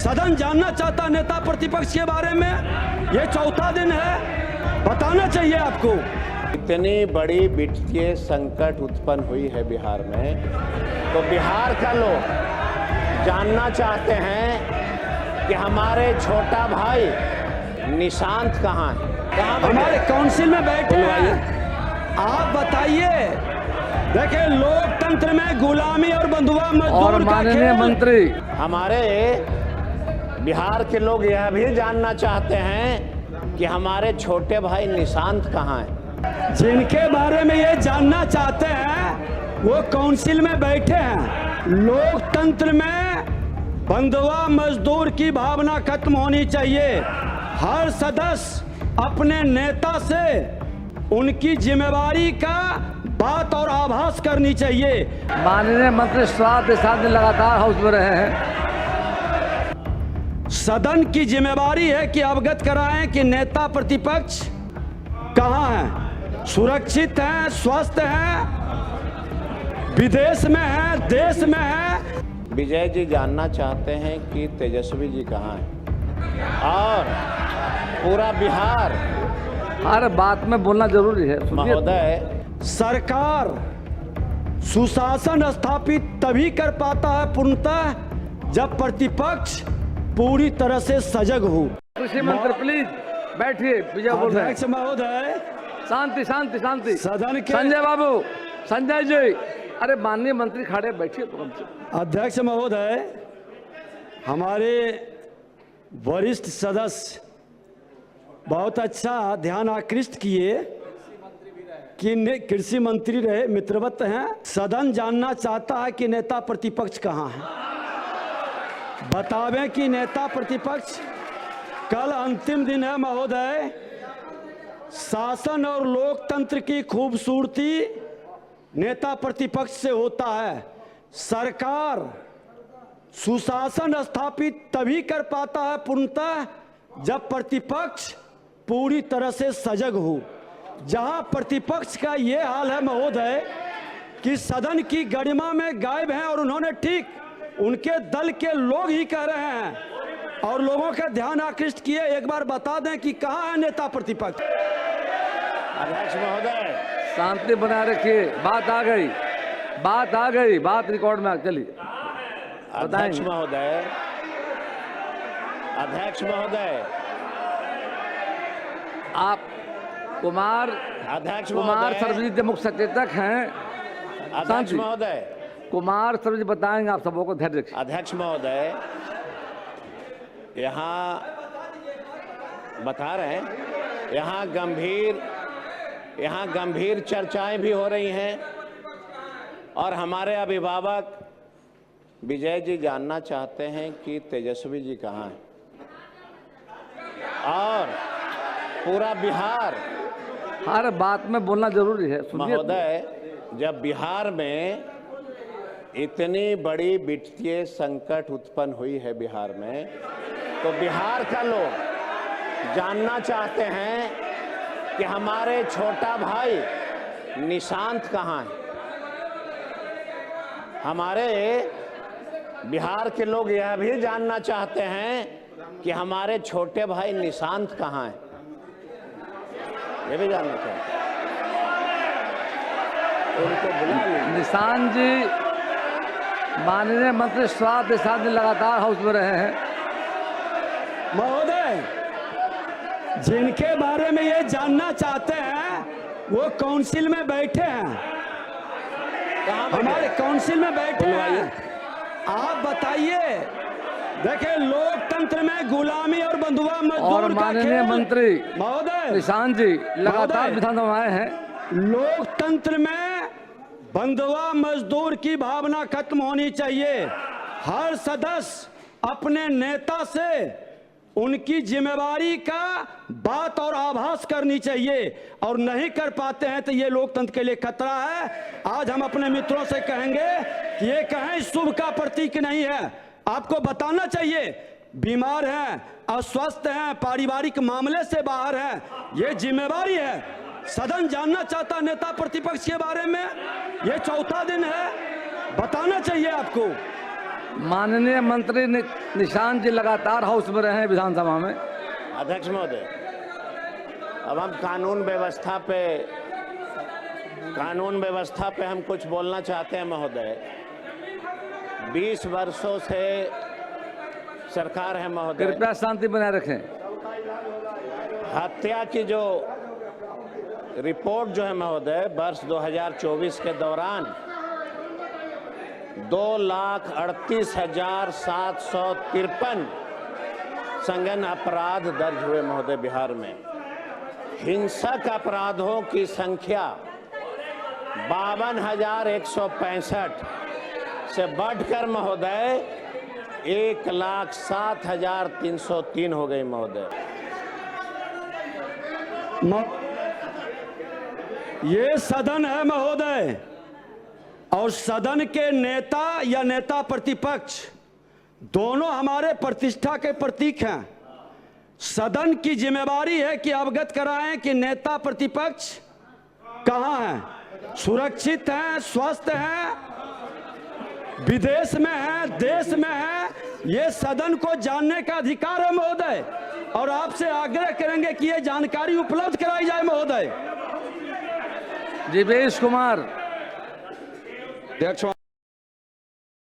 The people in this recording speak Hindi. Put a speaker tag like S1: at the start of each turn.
S1: सदन जानना चाहता नेता प्रतिपक्ष के बारे में। ये चौथा दिन है, बताना चाहिए आपको।
S2: इतनी बड़ी वित्तीय संकट उत्पन्न हुई है बिहार में, तो बिहार का लोग जानना चाहते हैं कि हमारे छोटा भाई निशांत कहाँ है।
S1: हमारे काउंसिल में बैठे हैं, आप बताइए। देखिए, लोकतंत्र में गुलामी और बंधुआ मजदूर
S3: और माननीय मंत्री,
S2: हमारे बिहार के लोग यह भी जानना चाहते हैं कि हमारे छोटे भाई निशांत कहाँ हैं।
S1: जिनके बारे में ये जानना चाहते हैं वो काउंसिल में बैठे हैं। लोकतंत्र में बंधुआ मजदूर की भावना खत्म होनी चाहिए। हर सदस्य अपने नेता से उनकी जिम्मेवारी का बात और आभास करनी चाहिए।
S3: माननीय मंत्री 7 दिन लगातार हाउस में रहे हैं।
S1: सदन की जिम्मेवारी है कि अवगत कराएं कि नेता प्रतिपक्ष कहां हैं, सुरक्षित हैं, स्वस्थ हैं, विदेश में हैं, देश में हैं।
S2: विजय जी जानना चाहते हैं कि तेजस्वी जी कहाँ हैं, और पूरा बिहार
S3: हर बात में बोलना जरूरी है।
S2: महोदय,
S1: सरकार सुशासन स्थापित तभी कर पाता है पूर्णतः जब प्रतिपक्ष पूरी तरह से सजग हो।
S3: कृषि मंत्री प्लीज बैठिए, विजय बोल रहे हैं।
S1: अध्यक्ष महोदय,
S3: शांति शांति शांति।
S1: सदन के
S3: संजय बाबू, संजय जी, अरे माननीय मंत्री खड़े बैठिए तुरंत से।
S1: अध्यक्ष महोदय, हमारे वरिष्ठ सदस्य बहुत अच्छा ध्यान आकृष्ट किए कि कृषि मंत्री रहे, मित्रवत हैं। सदन जानना चाहता है कि नेता प्रतिपक्ष कहाँ है। बतावें कि नेता प्रतिपक्ष, कल अंतिम दिन है महोदय। शासन और लोकतंत्र की खूबसूरती नेता प्रतिपक्ष से होता है। सरकार सुशासन स्थापित तभी कर पाता है पूर्णतः जब प्रतिपक्ष पूरी तरह से सजग हो। जहां प्रतिपक्ष का ये हाल है महोदय कि सदन की गरिमा में गायब हैं, और उन्होंने ठीक उनके दल के लोग ही कह रहे हैं और लोगों का ध्यान आकृष्ट किए। एक बार बता दें कि कहां है नेता प्रतिपक्ष।
S2: अध्यक्ष महोदय,
S3: शांति बनाए रखिए। बात आ गई, बात आ गई, बात रिकॉर्ड में चलिए।
S2: अध्यक्ष महोदय, अध्यक्ष महोदय,
S3: आप कुमार सर्वजीत जो मुख्य सचेतक हैं।
S2: अध्यक्ष महोदय,
S3: कुमार सर्वजीत बताएंगे आप सबों को, धैर्य रखिए।
S2: अध्यक्ष महोदय, यहाँ बता रहे हैं, यहाँ गंभीर चर्चाएं भी हो रही हैं, और हमारे अभिभावक विजय जी जानना चाहते हैं कि तेजस्वी जी कहाँ हैं, और पूरा बिहार
S3: हर बात में बोलना जरूरी है।
S2: महोदय, जब बिहार में इतनी बड़ी वित्तीय संकट उत्पन्न हुई है बिहार में, तो बिहार का लोग जानना चाहते हैं कि हमारे छोटा भाई निशांत कहाँ है। हमारे बिहार के लोग यह भी जानना चाहते हैं कि हमारे छोटे भाई निशांत कहाँ हैं। ये भी जानना चाहते हैं, उनको बुला लीजिए।
S3: निशांत जी, माननीय मंत्री 7 दिन लगातार हाउस में रहे हैं।
S1: महोदय, जिनके बारे में ये जानना चाहते हैं वो काउंसिल में बैठे हैं। हमारे काउंसिल में बैठे हैं, आप बताइए। देखिए, लोकतंत्र में गुलामी और बंधुआ मजदूर
S3: और माननीय मंत्री
S1: महोदय,
S3: निशांत जी लगातार विधानसभा में आए हैं।
S1: लोकतंत्र में बंधुआ मजदूर की भावना खत्म होनी चाहिए। हर सदस्य अपने नेता से उनकी जिम्मेवारी का बात और आभास करनी चाहिए, और नहीं कर पाते हैं तो ये लोकतंत्र के लिए खतरा है। आज हम अपने मित्रों से कहेंगे कि ये कहीं शुभ का प्रतीक नहीं है। आपको बताना चाहिए, बीमार हैं, अस्वस्थ हैं, पारिवारिक मामले से बाहर हैं, ये जिम्मेवारी है। सदन जानना चाहता नेता प्रतिपक्ष के बारे में। ये चौथा दिन है, बताना चाहिए आपको।
S3: माननीय मंत्री निशांत जी लगातार हाउस में रहे हैं विधानसभा में।
S2: अध्यक्ष महोदय, अब हम कानून व्यवस्था पे हम कुछ बोलना चाहते हैं महोदय। 20 वर्षों से सरकार है महोदय।
S3: कृपया शांति बनाए रखें।
S2: हत्या की जो रिपोर्ट जो है महोदय, वर्ष 2024 के दौरान 2,38,753 संज्ञान अपराध दर्ज हुए महोदय बिहार में। हिंसक अपराधों की संख्या 52,165 से बढ़कर महोदय 1,07,303 हो गई महोदय।
S1: ये सदन है महोदय, और सदन के नेता या नेता प्रतिपक्ष दोनों हमारे प्रतिष्ठा के प्रतीक हैं। सदन की जिम्मेवारी है कि अवगत कराएं कि नेता प्रतिपक्ष कहां हैं, सुरक्षित हैं, स्वस्थ हैं, विदेश में हैं, देश में हैं। ये सदन को जानने का अधिकार है महोदय, और आपसे आग्रह करेंगे कि ये जानकारी उपलब्ध कराई जाए महोदय।
S3: जीवेश कुमार।
S1: अध्यक्ष